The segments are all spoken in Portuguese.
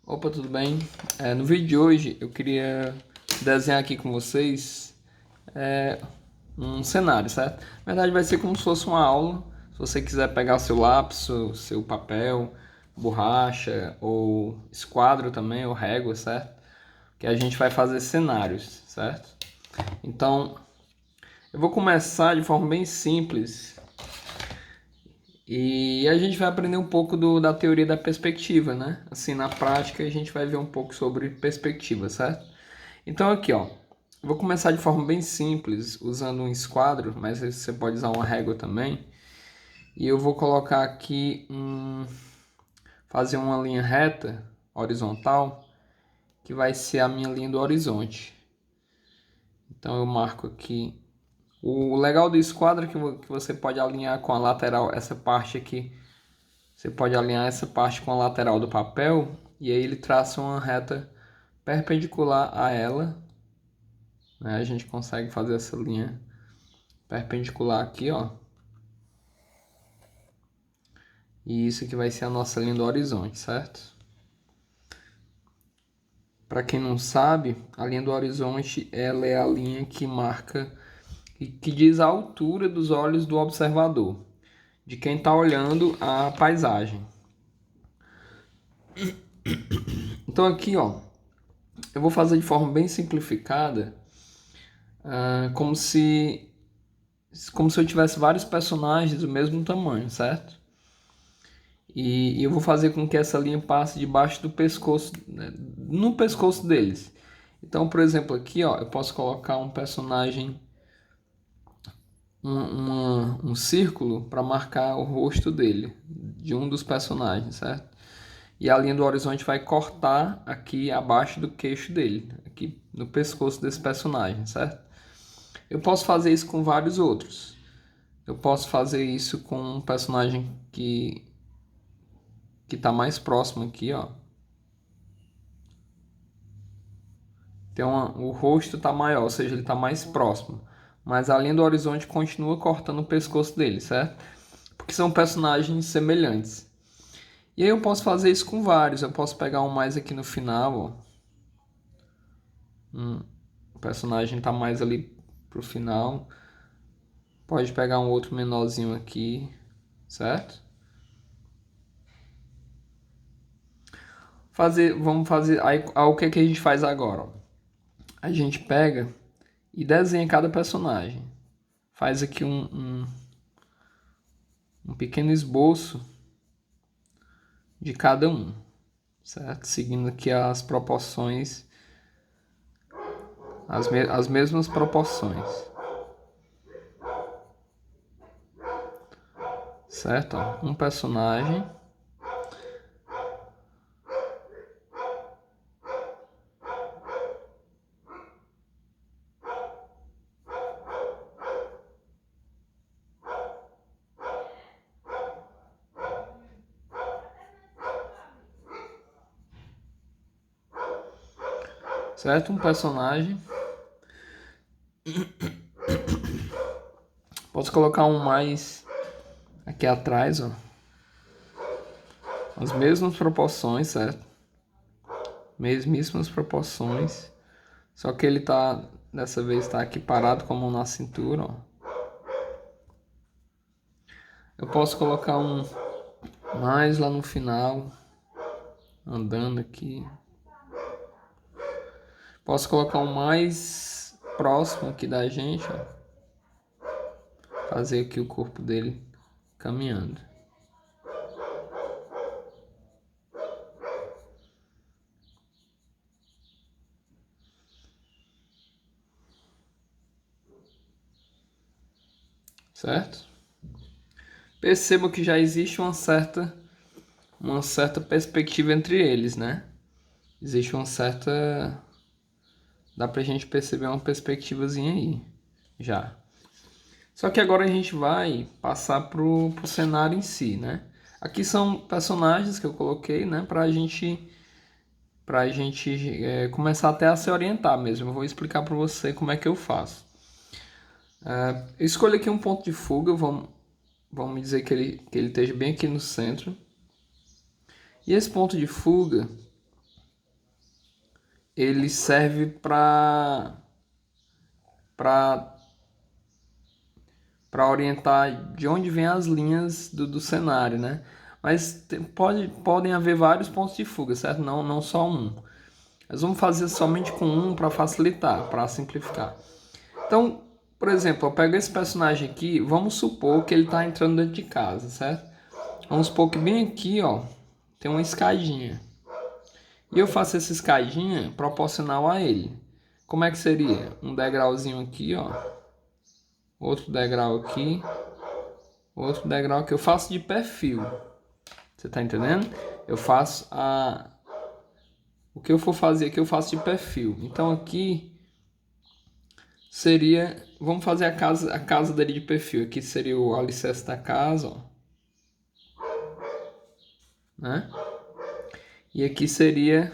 Opa, tudo bem? No vídeo de hoje eu queria desenhar aqui com vocês um cenário, certo? Na verdade vai ser como se fosse uma aula. Se você quiser pegar seu lápis, seu papel, borracha ou esquadro também, ou régua, certo? Que a gente vai fazer cenários, certo? Então eu vou começar de forma bem simples e a gente vai aprender um pouco da teoria da perspectiva, né? Assim, na prática a gente vai ver um pouco sobre perspectiva, certo? Então aqui, ó, eu vou começar de forma bem simples, usando um esquadro, mas você pode usar uma régua também. E eu vou colocar aqui fazer uma linha reta, horizontal, que vai ser a minha linha do horizonte. Então eu marco aqui. O legal do esquadro é que você pode alinhar com a lateral, essa parte aqui. Você pode alinhar essa parte com a lateral do papel e aí ele traça uma reta perpendicular a ela, né? A gente consegue fazer essa linha perpendicular aqui, ó. E isso aqui vai ser a nossa linha do horizonte, certo? Para quem não sabe, a linha do horizonte ela é a linha que marca e que diz a altura dos olhos do observador, de quem está olhando a paisagem. Então aqui, ó, eu vou fazer de forma bem simplificada, como se eu tivesse vários personagens do mesmo tamanho, certo? E eu vou fazer com que essa linha passe debaixo do pescoço, né, no pescoço deles. Então, por exemplo, aqui, ó, eu posso colocar um personagem, um círculo para marcar o rosto dele, de um dos personagens, certo? E a linha do horizonte vai cortar aqui abaixo do queixo dele, aqui no pescoço desse personagem, certo? Eu posso fazer isso com vários outros. Eu posso fazer isso com um personagem que está mais próximo aqui, ó. O rosto está maior, ou seja, ele está mais próximo. Mas a linha do horizonte continua cortando o pescoço dele, certo? Porque são personagens semelhantes. E aí eu posso fazer isso com vários. Eu posso pegar um mais aqui no final, ó. O personagem está mais ali pro final. Pode pegar um outro menorzinho aqui, certo? Vamos fazer. Aí o que é que a gente faz agora? Ó? A gente pega e desenha cada personagem. Faz aqui um pequeno esboço de cada um, certo? Seguindo aqui as proporções, as mesmas proporções, certo? Ó, um personagem, certo? Um personagem. Posso colocar um mais aqui atrás, ó. As mesmas proporções, certo? Mesmíssimas proporções. Só que ele tá, dessa vez, tá aqui parado com a mão na cintura, ó. Eu posso colocar um mais lá no final, andando aqui. Posso colocar um mais próximo aqui da gente, ó. Fazer aqui o corpo dele caminhando. Certo? Perceba que já existe uma certa perspectiva entre eles, né? Existe uma certa... Dá pra gente perceber uma perspectivazinha aí, já. Só que agora a gente vai passar pro cenário em si, né? Aqui são personagens que eu coloquei, né? Pra gente começar até a se orientar mesmo. Eu vou explicar para você como é que eu faço. Eu escolho aqui um ponto de fuga, vamos dizer que ele esteja bem aqui no centro. E esse ponto de fuga, ele serve para orientar de onde vêm as linhas do cenário, né? Mas podem haver vários pontos de fuga, certo? Não só um. Mas vamos fazer somente com um para facilitar, para simplificar. Então, por exemplo, eu pego esse personagem aqui, vamos supor que ele está entrando dentro de casa, certo? Vamos supor que bem aqui, ó, tem uma escadinha. E eu faço essa escadinha proporcional a ele. Como é que seria? Um degrauzinho aqui, ó. Outro degrau aqui. Outro degrau que eu faço de perfil. Você tá entendendo? Eu faço a... O que eu for fazer aqui eu faço de perfil. Então aqui seria... Vamos fazer a casa dele de perfil. Aqui seria o alicerce da casa, ó. Né? E aqui seria...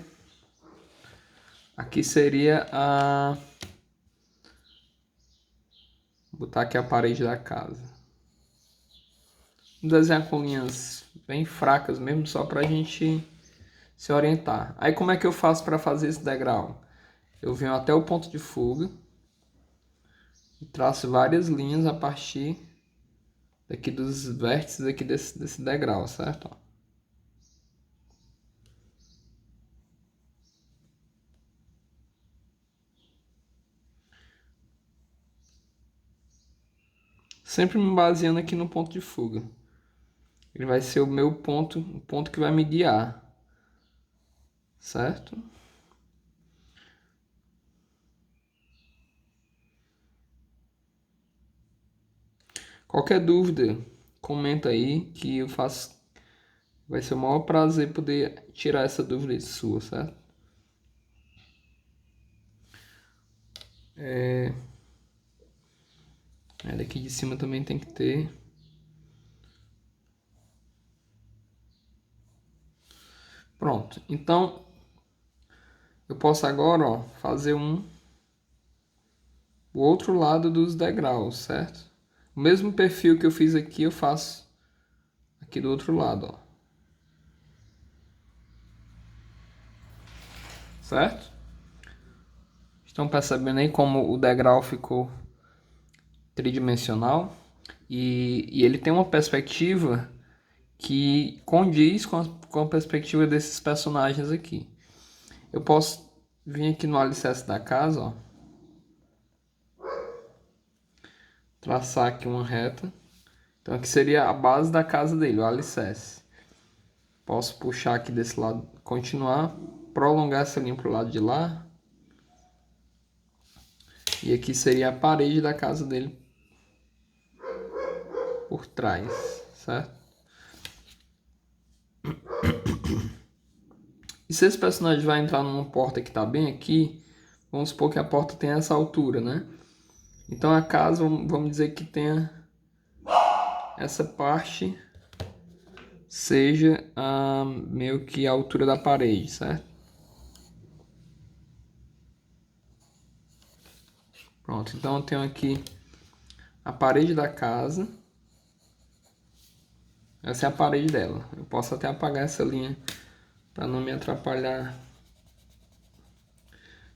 Aqui seria a... Vou botar aqui a parede da casa. Vou desenhar com linhas bem fracas mesmo, só pra gente se orientar. Aí como é que eu faço para fazer esse degrau? Eu venho até o ponto de fuga e traço várias linhas a partir daqui dos vértices aqui desse degrau, certo? Sempre me baseando aqui no ponto de fuga. Ele vai ser o meu ponto, o ponto que vai me guiar, certo? Qualquer dúvida, comenta aí que eu faço. Vai ser o maior prazer poder tirar essa dúvida sua, certo? Daqui de cima também tem que ter. Pronto. Então, eu posso agora, ó, fazer o outro lado dos degraus, certo? O mesmo perfil que eu fiz aqui, eu faço aqui do outro lado, ó. Certo? Estão percebendo aí como o degrau ficou tridimensional? E ele tem uma perspectiva que condiz com a perspectiva desses personagens aqui. Eu posso vir aqui no alicerce da casa, ó, traçar aqui uma reta. Então aqui seria a base da casa dele, o alicerce. Posso puxar aqui desse lado, continuar, prolongar essa linha para o lado de lá. E aqui seria a parede da casa dele por trás, certo? E se esse personagem vai entrar numa porta que está bem aqui, vamos supor que a porta tenha essa altura, né? Então a casa, vamos dizer que tenha essa parte seja meio que a altura da parede, certo? Pronto, então eu tenho aqui a parede da casa. Essa é a parede dela. Eu posso até apagar essa linha para não me atrapalhar.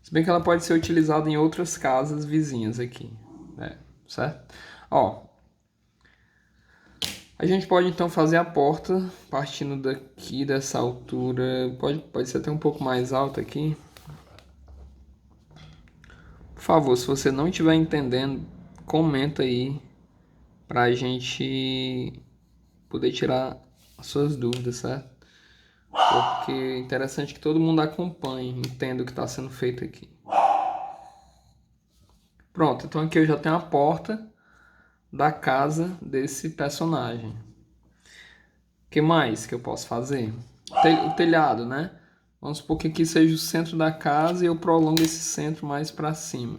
Se bem que ela pode ser utilizada em outras casas vizinhas aqui, né? Certo? Ó, a gente pode então fazer a porta partindo daqui dessa altura. Pode ser até um pouco mais alta aqui. Por favor, se você não estiver entendendo, comenta aí pra gente poder tirar as suas dúvidas, certo? Porque é interessante que todo mundo acompanhe, entenda o que está sendo feito aqui. Pronto, então aqui eu já tenho a porta da casa desse personagem. O que mais que eu posso fazer? O telhado, né? Vamos supor que aqui seja o centro da casa e eu prolongo esse centro mais para cima.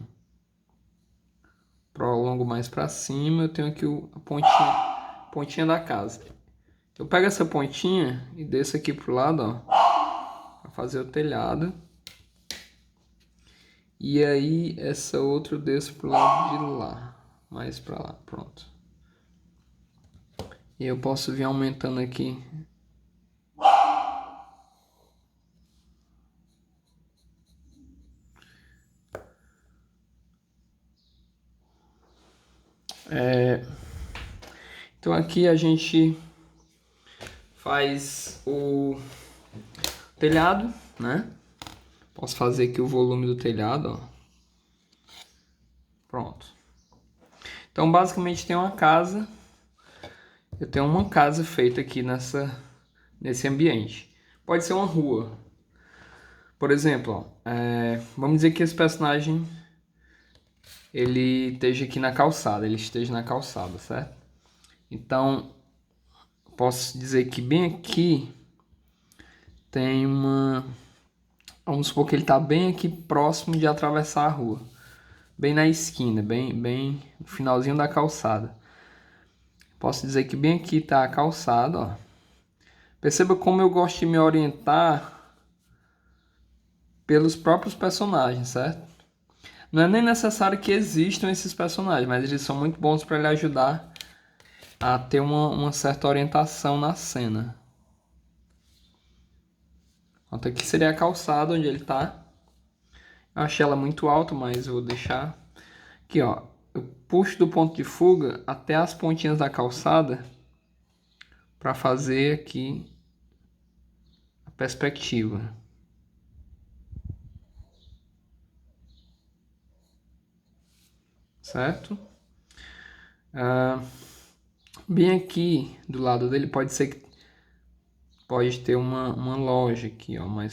Prolongo mais para cima, eu tenho aqui a pontinha da casa. Eu pego essa pontinha e desço aqui pro lado, ó, para fazer o telhado. E aí essa outra eu desço pro lado de lá, mais para lá, pronto. E eu posso vir aumentando aqui. Então aqui a gente faz o telhado, né? Posso fazer aqui o volume do telhado, ó. Pronto. Então basicamente tem uma casa. Eu tenho uma casa feita aqui nesse ambiente. Pode ser uma rua. Por exemplo, ó, vamos dizer que esse personagem ele esteja aqui na calçada, ele esteja na calçada, certo? Então, posso dizer que bem aqui tem uma... Vamos supor que ele está bem aqui próximo de atravessar a rua. Bem na esquina, bem no finalzinho da calçada. Posso dizer que bem aqui está a calçada, ó. Perceba como eu gosto de me orientar pelos próprios personagens, certo? Não é nem necessário que existam esses personagens, mas eles são muito bons para lhe ajudar a ter uma certa orientação na cena. Então, aqui seria a calçada onde ele está. Eu achei ela muito alta, mas eu vou deixar. Aqui, ó. Eu puxo do ponto de fuga até as pontinhas da calçada para fazer aqui a perspectiva. Certo? Bem aqui do lado dele pode ter uma loja aqui, ó, uma...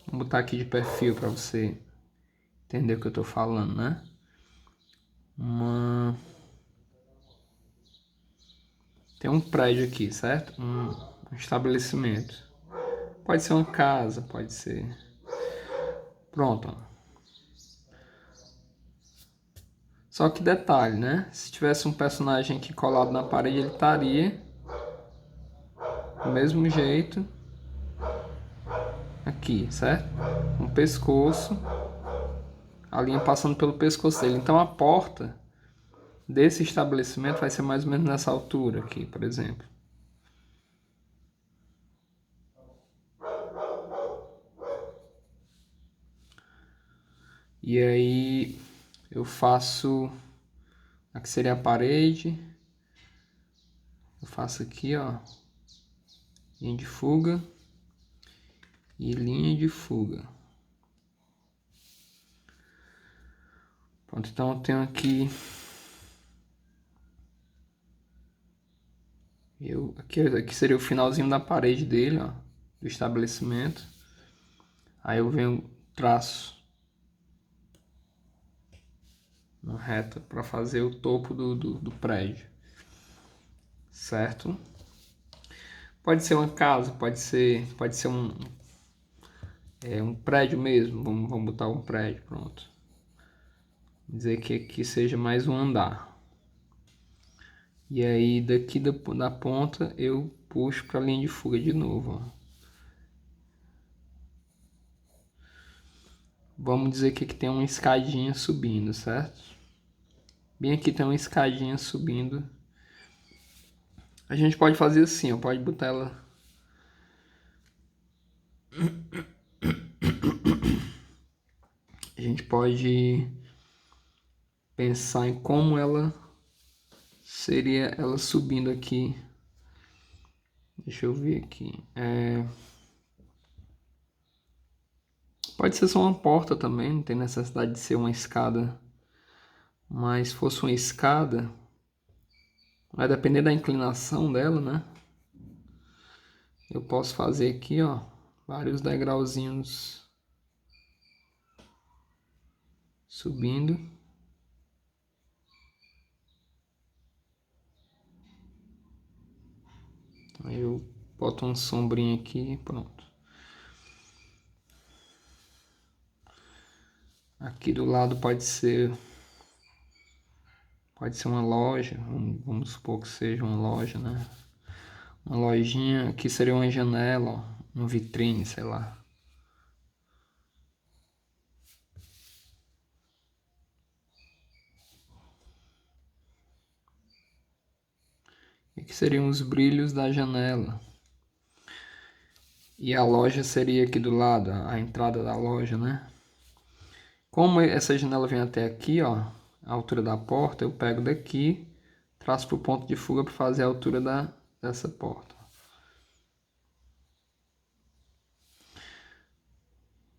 Vou botar aqui de perfil para você entender o que eu tô falando, né? Tem um prédio aqui, certo? Um estabelecimento. Pode ser uma casa, pode ser... Pronto, ó. Só que detalhe, né? Se tivesse um personagem aqui colado na parede, ele estaria do mesmo jeito aqui, certo? Um pescoço, a linha passando pelo pescoço dele. Então a porta desse estabelecimento vai ser mais ou menos nessa altura aqui, por exemplo. E aí eu faço... Aqui seria a parede. Eu faço aqui, ó, linha de fuga e linha de fuga. Pronto, então eu tenho aqui... Aqui seria o finalzinho da parede dele, ó, do estabelecimento. Aí eu venho, traço uma reta para fazer o topo do prédio, certo? Pode ser uma casa, pode ser um prédio mesmo. Vamos botar um prédio, pronto. Dizer que aqui seja mais um andar. E aí daqui da ponta eu puxo para a linha de fuga de novo, ó. Vamos dizer que aqui tem uma escadinha subindo, certo? Bem aqui tem uma escadinha subindo. A gente pode fazer assim, ó, pode botar ela... A gente pode pensar em como ela seria ela subindo aqui. Deixa eu ver aqui. Pode ser só uma porta também, não tem necessidade de ser uma escada. Mas se fosse uma escada, vai depender da inclinação dela, né? Eu posso fazer aqui, ó, vários degrauzinhos subindo. Aí eu boto uma sombrinha aqui, pronto. Aqui do lado pode ser uma loja, vamos supor que seja uma loja, né? Uma lojinha, aqui seria uma janela, ó, uma vitrine, sei lá. E aqui seriam os brilhos da janela. E a loja seria aqui do lado, a entrada da loja, né? Como essa janela vem até aqui, ó, a altura da porta, eu pego daqui, traço para o ponto de fuga para fazer a altura dessa porta.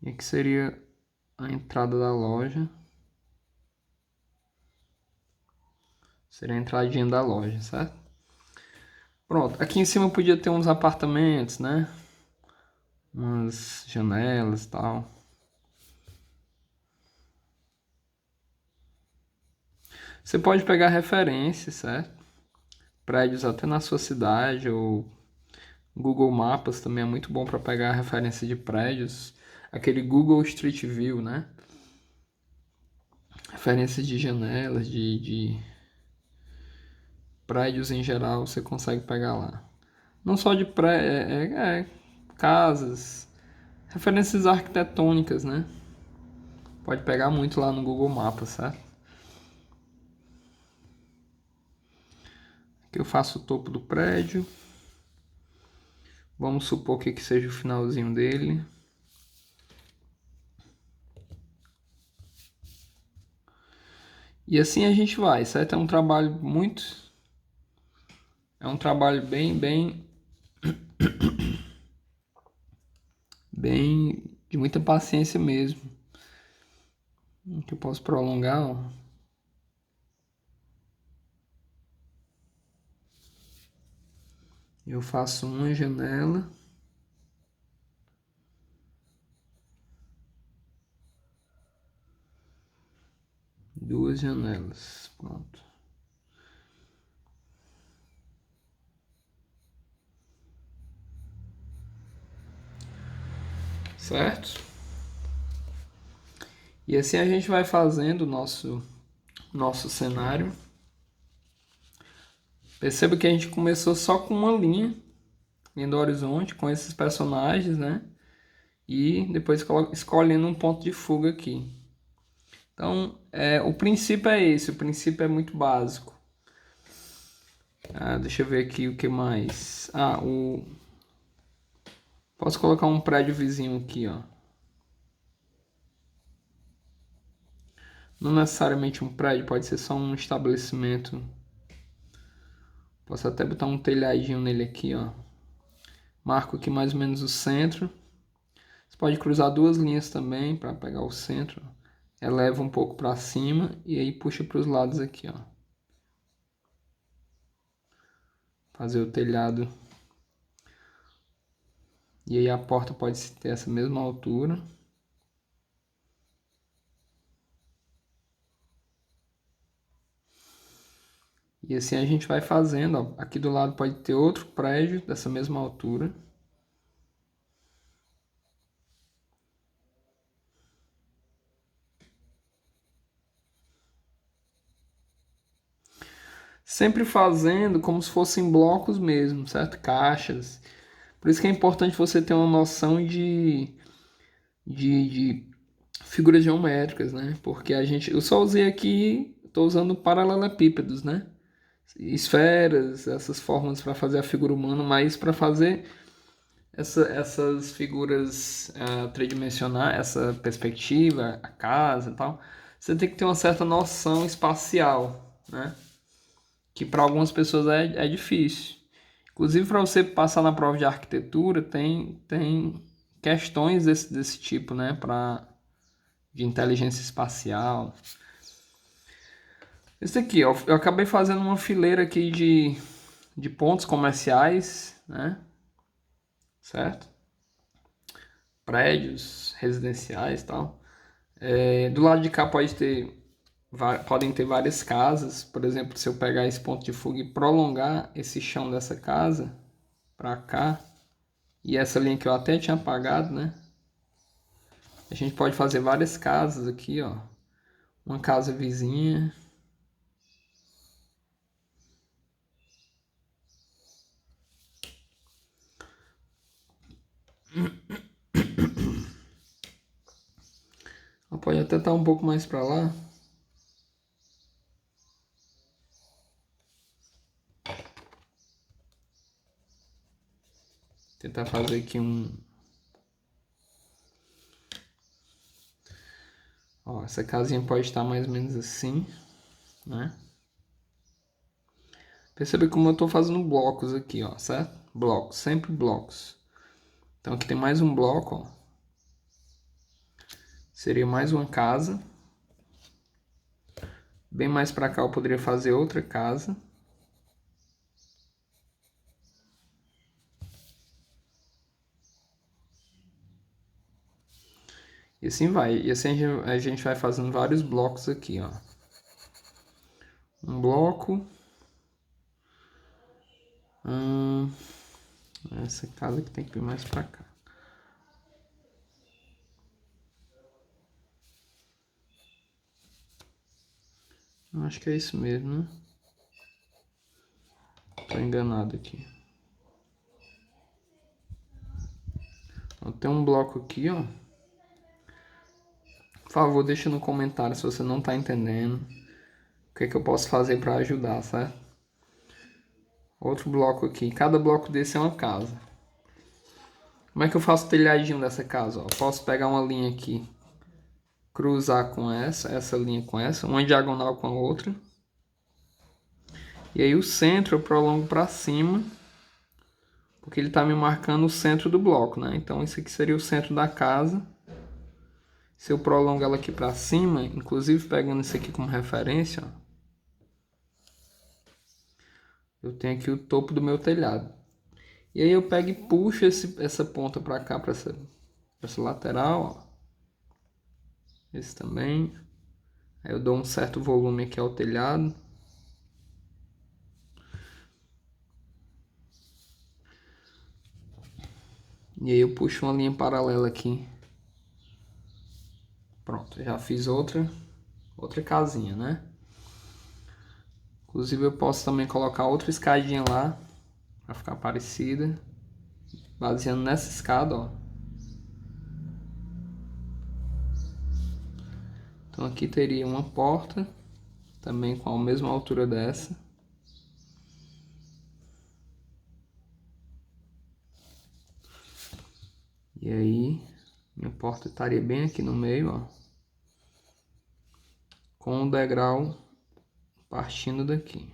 E aqui seria a entrada da loja. Seria a entradinha da loja, certo? Pronto, aqui em cima podia ter uns apartamentos, né? Umas janelas e tal. Você pode pegar referências, certo? Prédios até na sua cidade, ou Google Maps também é muito bom para pegar referência de prédios. Aquele Google Street View, né? Referências de janelas, de prédios em geral, você consegue pegar lá. Não só de casas, referências arquitetônicas, né? Pode pegar muito lá no Google Maps, certo? Aqui eu faço o topo do prédio. Vamos supor que seja o finalzinho dele. E assim a gente vai, certo? É um trabalho muito... É um trabalho bem de muita paciência mesmo. Que eu posso prolongar, ó. Eu faço uma janela. Duas janelas. Pronto. Certo? E assim a gente vai fazendo o nosso cenário. Perceba que a gente começou só com uma linha do horizonte, com esses personagens, né? E depois escolhendo um ponto de fuga aqui. Então, o princípio é esse, o princípio é muito básico. Deixa eu ver aqui o que mais. Posso colocar um prédio vizinho aqui, ó. Não necessariamente um prédio, pode ser só um estabelecimento. Posso até botar um telhadinho nele aqui, ó. Marco aqui mais ou menos o centro. Você pode cruzar duas linhas também para pegar o centro. Eleva um pouco para cima e aí puxa para os lados aqui, ó. Fazer o telhado. E aí a porta pode ter essa mesma altura. E assim a gente vai fazendo, ó. Aqui do lado pode ter outro prédio dessa mesma altura. Sempre fazendo como se fossem blocos mesmo, certo? Caixas. Por isso que é importante você ter uma noção de figuras geométricas, né? Porque eu só usei aqui, estou usando paralelepípedos, né? Esferas, essas formas para fazer a figura humana, mas para fazer essas figuras tridimensionais, essa perspectiva, a casa e tal, você tem que ter uma certa noção espacial, né? Que para algumas pessoas é difícil. Inclusive, para você passar na prova de arquitetura, tem questões desse tipo, né? De inteligência espacial. Esse aqui, ó, eu acabei fazendo uma fileira aqui de pontos comerciais, né? Certo? Prédios residenciais e tal. Do lado de cá podem ter várias casas. Por exemplo, se eu pegar esse ponto de fuga e prolongar esse chão dessa casa para cá, e essa linha que eu até tinha apagado, né? A gente pode fazer várias casas aqui, ó. Uma casa vizinha. Ela pode até estar um pouco mais para lá. Tentar fazer aqui Ó, essa casinha pode estar mais ou menos assim, né? Percebe como eu estou fazendo blocos aqui, ó, certo? Blocos, sempre blocos. Então aqui tem mais um bloco, ó. Seria mais uma casa. Bem mais para cá eu poderia fazer outra casa. E assim vai. E assim a gente vai fazendo vários blocos aqui, ó. Um bloco. Essa casa aqui tem que vir mais para cá. Acho que é isso mesmo, né? Tô enganado aqui. Ó, tem um bloco aqui, ó. Por favor, deixa no comentário se você não tá entendendo. O que é que eu posso fazer para ajudar, certo? Outro bloco aqui. Cada bloco desse é uma casa. Como é que eu faço o telhadinho dessa casa? Ó? Posso pegar uma linha aqui, cruzar com essa linha com essa, uma diagonal com a outra. E aí o centro eu prolongo para cima, porque ele está me marcando o centro do bloco, né? Então isso aqui seria o centro da casa. Se eu prolongo ela aqui para cima, inclusive pegando isso aqui como referência, ó, eu tenho aqui o topo do meu telhado. E aí eu pego e puxo essa ponta para cá, para essa lateral, ó. Esse também. Aí eu dou um certo volume aqui ao telhado. E aí eu puxo uma linha paralela aqui. Pronto, já fiz outra casinha, né? Inclusive eu posso também colocar outra escadinha lá, para ficar parecida. Baseando nessa escada, ó. Então aqui teria uma porta, também com a mesma altura dessa. E aí, minha porta estaria bem aqui no meio, ó. Com o degrau partindo daqui.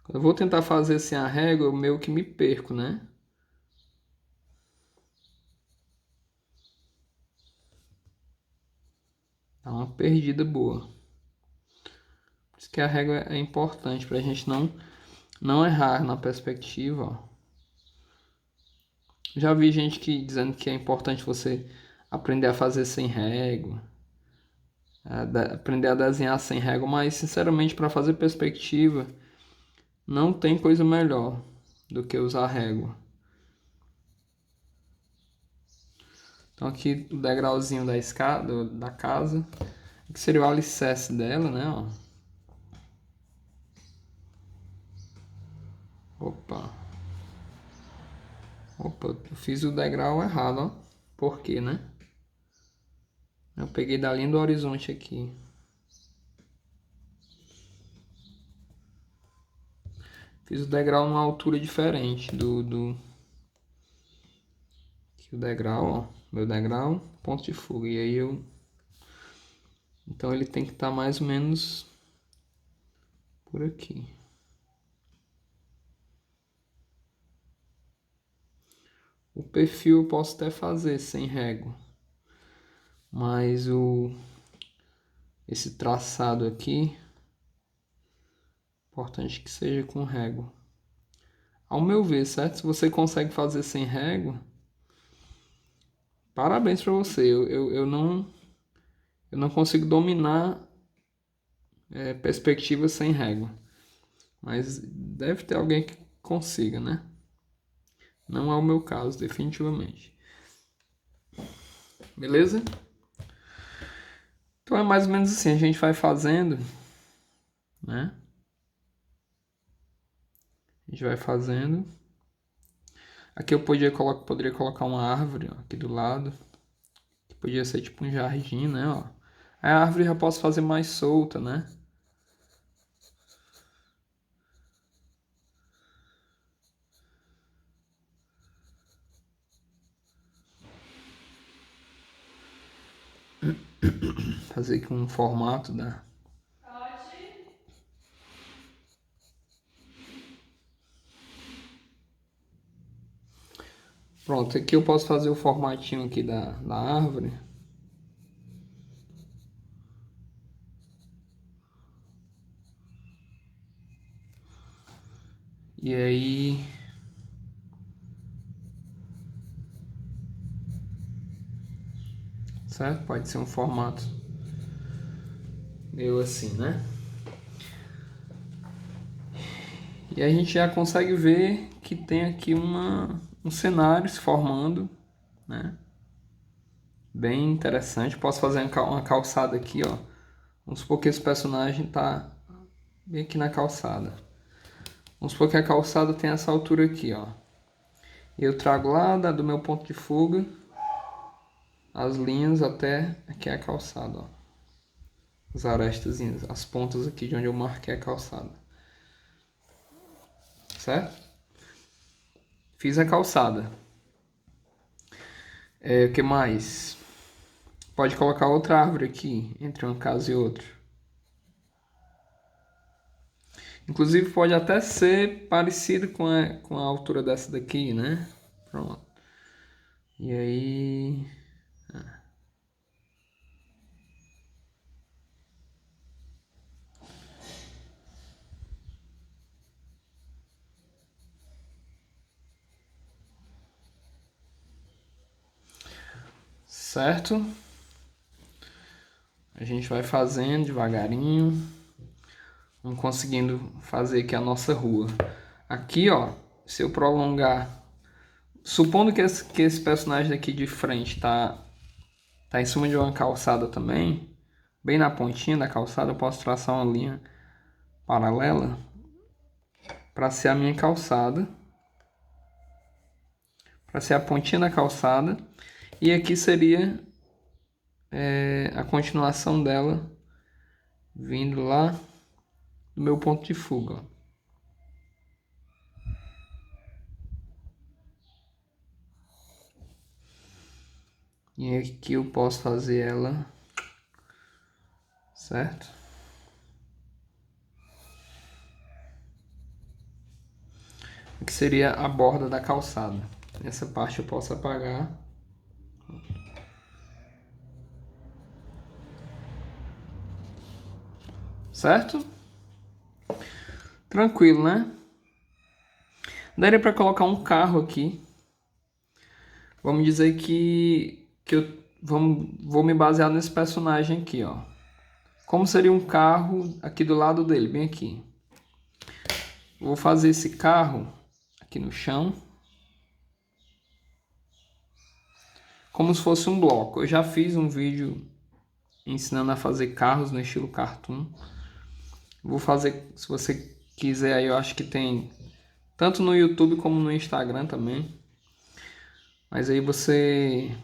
Quando eu vou tentar fazer assim a régua, eu meio que me perco, né? Dá uma perdida boa. Por isso que a régua é importante pra gente não errar na perspectiva, ó. Já vi gente dizendo que é importante você aprender a fazer sem régua, aprender a desenhar sem régua, mas sinceramente para fazer perspectiva não tem coisa melhor do que usar régua. Então aqui o degrauzinho da escada, da casa, que seria o alicerce dela, né? Ó. Opa, eu fiz o degrau errado, ó. Por quê, né? Eu peguei da linha do horizonte aqui. Fiz o degrau numa altura diferente aqui o degrau, ó. Meu degrau, ponto de fuga. E aí eu... Então ele tem que estar mais ou menos por aqui. O perfil eu posso até fazer sem régua. Mas esse traçado aqui, importante que seja com régua. Ao meu ver, certo? Se você consegue fazer sem régua, parabéns para você. Eu não consigo dominar perspectiva sem régua. Mas deve ter alguém que consiga, né? Não é o meu caso, definitivamente. Beleza? Então é mais ou menos assim, a gente vai fazendo, né? A gente vai fazendo. Aqui eu poderia colocar uma árvore, ó, aqui do lado. Que podia ser tipo um jardim, né? Ó. A árvore já posso fazer mais solta, né? Fazer aqui um formato da... Pronto, aqui eu posso fazer o formatinho aqui da árvore. E aí... Certo? Pode ser um formato meio assim, né? E a gente já consegue ver que tem aqui um cenário se formando, né? Bem interessante. Posso fazer uma calçada aqui, ó. Vamos supor que esse personagem tá bem aqui na calçada. Vamos supor que a calçada tem essa altura aqui, ó. E eu trago lá do meu ponto de fuga as linhas até aqui a calçada, ó. As arestazinhas, as pontas aqui de onde eu marquei a calçada. Certo? Fiz a calçada. O que mais? Pode colocar outra árvore aqui, entre uma casa e outra. Inclusive pode até ser parecido com a altura dessa daqui, né? Pronto. E aí... Certo? A gente vai fazendo devagarinho. Vamos conseguindo fazer aqui a nossa rua. Aqui, ó, se eu prolongar... Supondo que esse personagem daqui de frente tá em cima de uma calçada também, bem na pontinha da calçada, eu posso traçar uma linha paralela para ser a minha calçada, para ser a pontinha da calçada, e aqui seria a continuação dela vindo lá do meu ponto de fuga. Ó. E aqui eu posso fazer ela, certo? Aqui seria a borda da calçada. Essa parte eu posso apagar. Certo? Tranquilo, né? Daria para colocar um carro aqui. Vamos dizer que vou me basear nesse personagem aqui, ó. Como seria um carro aqui do lado dele, bem aqui. Vou fazer esse carro aqui no chão, como se fosse um bloco. Eu já fiz um vídeo ensinando a fazer carros no estilo cartoon. Vou fazer, se você quiser aí, eu acho que tem tanto no YouTube como no Instagram também. Mas aí você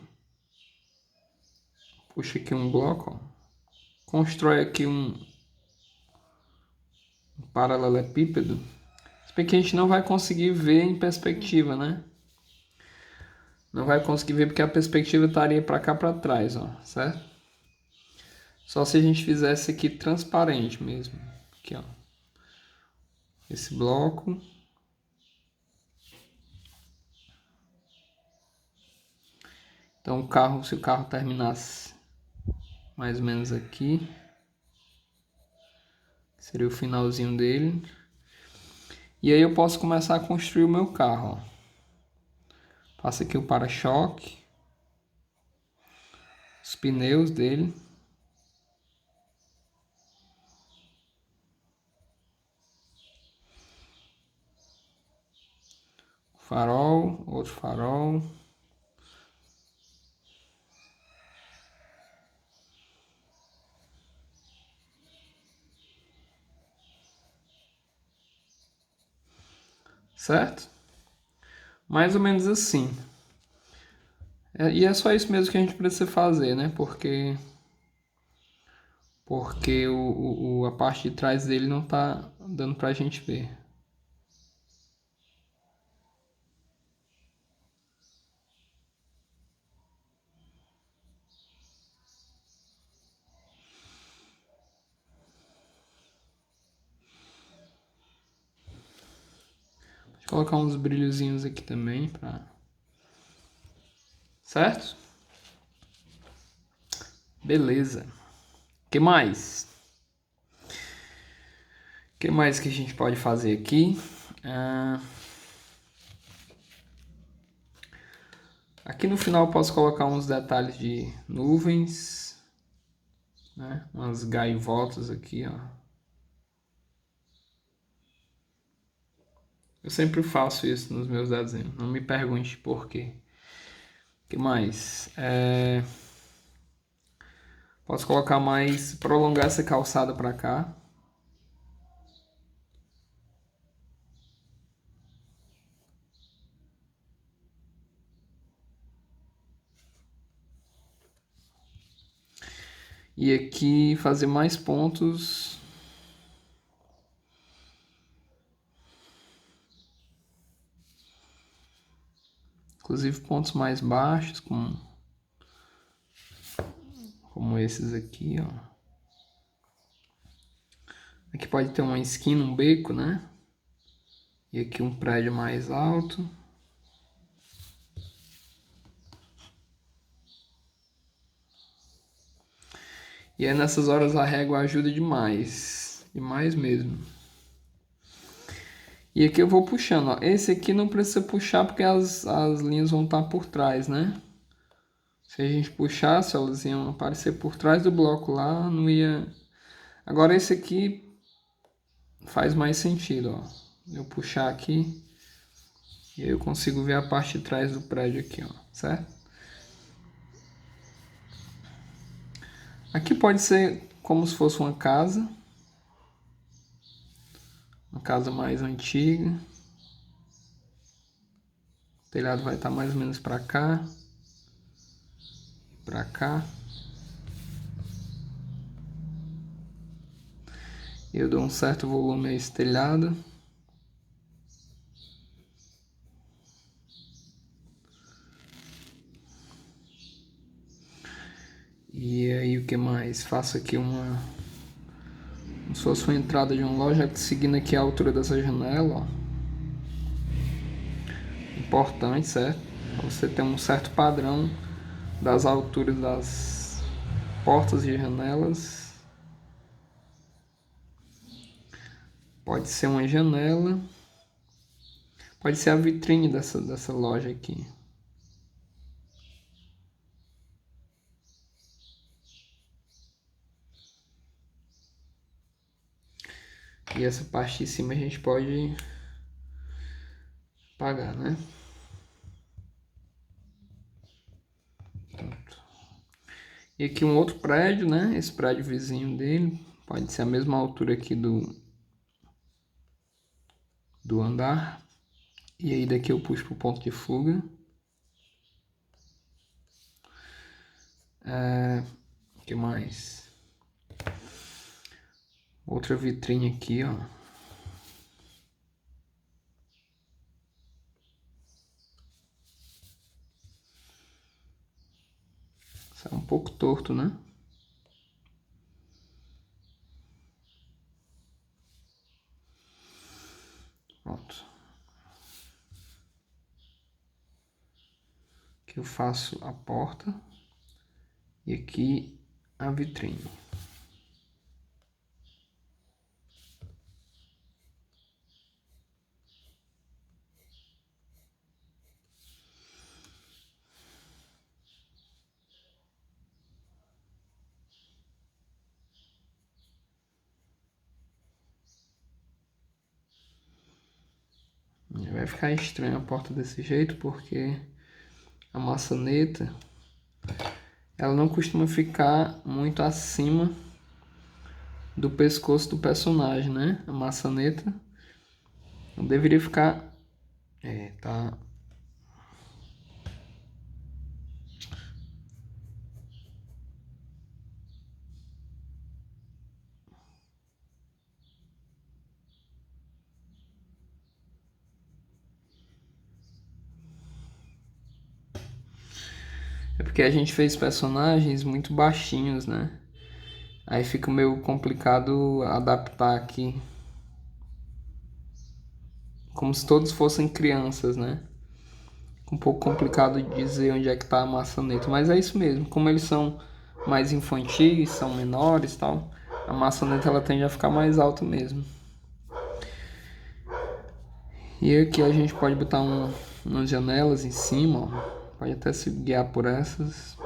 puxa aqui um bloco, ó. Constrói aqui um paralelepípedo. Se bem que a gente não vai conseguir ver em perspectiva, né? Não vai conseguir ver porque a perspectiva estaria para cá para trás, ó, certo? Só se a gente fizesse aqui transparente mesmo. Aqui, ó. Esse bloco. Então o carro, se o carro terminasse mais ou menos aqui, seria o finalzinho dele. E aí eu posso começar a construir o meu carro, ó. Passa aqui o para-choque, os pneus dele. Farol, outro farol. Certo? Mais ou menos assim. E é só isso mesmo que a gente precisa fazer, né? Porque a parte de trás dele não tá dando pra gente ver. Colocar uns brilhozinhos aqui também, certo? Beleza. Que mais? Que mais que a gente pode fazer aqui? Aqui no final eu posso colocar uns detalhes de nuvens, né? Umas gaivotas aqui, ó. Eu sempre faço isso nos meus desenhos, não me pergunte por quê. Que mais? Posso colocar mais, prolongar essa calçada para cá. E aqui fazer mais pontos. Inclusive pontos mais baixos, como esses aqui, ó. Aqui pode ter uma esquina, um beco, né? E aqui um prédio mais alto. E aí nessas horas a régua ajuda demais. Demais mesmo. E aqui eu vou puxando, ó. Esse aqui não precisa puxar porque as linhas vão estar por trás, né? Se a gente puxasse, elas iam aparecer por trás do bloco lá, não ia... Agora esse aqui faz mais sentido, ó. Eu puxar aqui e aí eu consigo ver a parte de trás do prédio aqui, ó, certo? Aqui pode ser como se fosse uma casa mais antiga. O telhado vai estar mais ou menos para cá, para cá. Eu dou um certo volume a esse telhado. E aí o que mais? Faço aqui como se fosse uma entrada de uma loja, seguindo aqui a altura dessa janela, ó. Importante, certo? Pra você ter um certo padrão das alturas das portas e janelas. Pode ser uma janela, pode ser a vitrine dessa loja aqui. E essa parte de cima a gente pode apagar, né? Pronto. E aqui um outro prédio, né? Esse prédio vizinho dele pode ser a mesma altura aqui do andar. E aí daqui eu puxo pro ponto de fuga. O que mais? Outra vitrine aqui, ó. Isso é um pouco torto, né? Pronto. Aqui eu faço a porta e aqui a vitrine. Vai ficar estranho a porta desse jeito porque a maçaneta ela não costuma ficar muito acima do pescoço do personagem, né? A maçaneta não deveria ficar... tá... É porque a gente fez personagens muito baixinhos, né? Aí fica meio complicado adaptar aqui como se todos fossem crianças, né? Um pouco complicado de dizer onde é que está a maçaneta, mas é isso mesmo. Como eles são mais infantis, são menores, tal, a maçaneta ela tende a ficar mais alta mesmo. E aqui a gente pode botar umas janelas em cima, ó. Pode até se guiar por essas.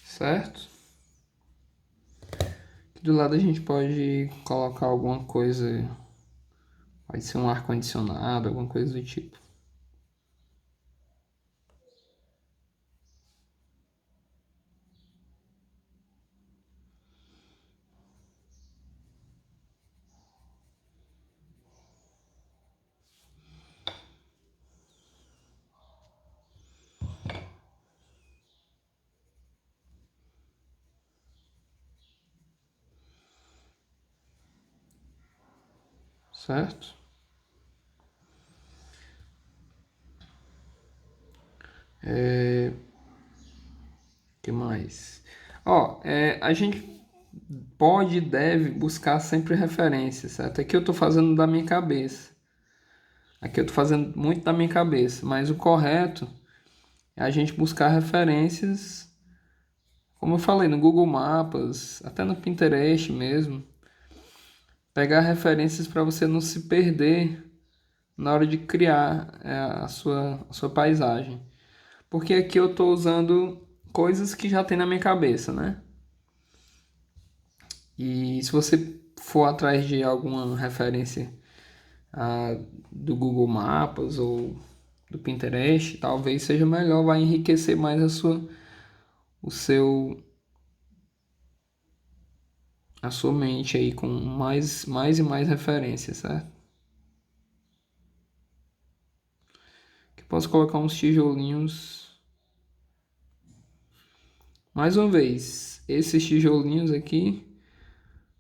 Certo? Aqui do lado a gente pode colocar alguma coisa, pode ser um ar-condicionado, alguma coisa do tipo. Certo? Que mais? Ó, a gente pode e deve buscar sempre referências, certo? Aqui eu estou fazendo da minha cabeça. Aqui eu estou fazendo muito da minha cabeça, mas o correto é a gente buscar referências, como eu falei, no Google Maps, até no Pinterest mesmo. Pegar referências para você não se perder na hora de criar a sua paisagem. Porque aqui eu estou usando coisas que já tem na minha cabeça, né? E se você for atrás de alguma referência do Google Maps ou do Pinterest, talvez seja melhor, vai enriquecer mais o seu, a sua mente aí com mais e mais referências, certo? Que posso colocar uns tijolinhos. Mais uma vez, esses tijolinhos aqui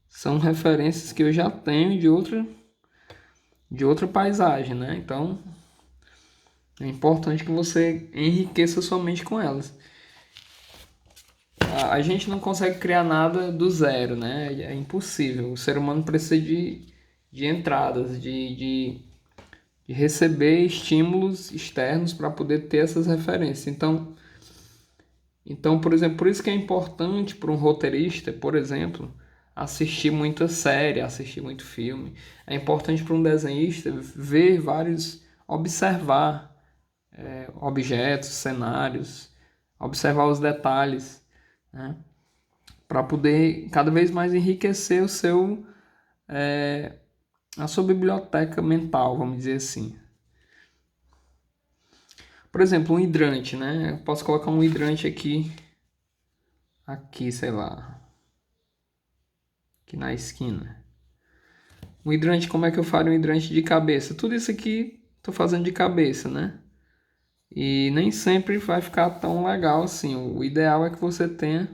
são referências que eu já tenho de outra paisagem, né? Então, é importante que você enriqueça sua mente com elas. A gente não consegue criar nada do zero, né? É impossível. O ser humano precisa de entradas, de receber estímulos externos para poder ter essas referências. Então, por exemplo, por isso que é importante para um roteirista, por exemplo, assistir muita série, assistir muito filme. É importante para um desenhista ver vários, observar objetos, cenários, observar os detalhes, né? Para poder cada vez mais enriquecer a sua biblioteca mental, vamos dizer assim. Por exemplo, um hidrante, né? Eu posso colocar um hidrante aqui, sei lá, aqui na esquina. Um hidrante, como é que eu faria um hidrante de cabeça? Tudo isso aqui estou fazendo de cabeça, né? E nem sempre vai ficar tão legal assim. O ideal é que você tenha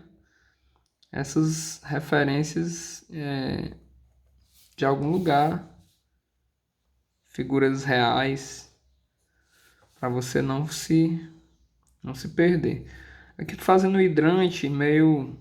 essas referências de algum lugar, figuras reais, para você não se perder. Aqui tô fazendo um hidrante meio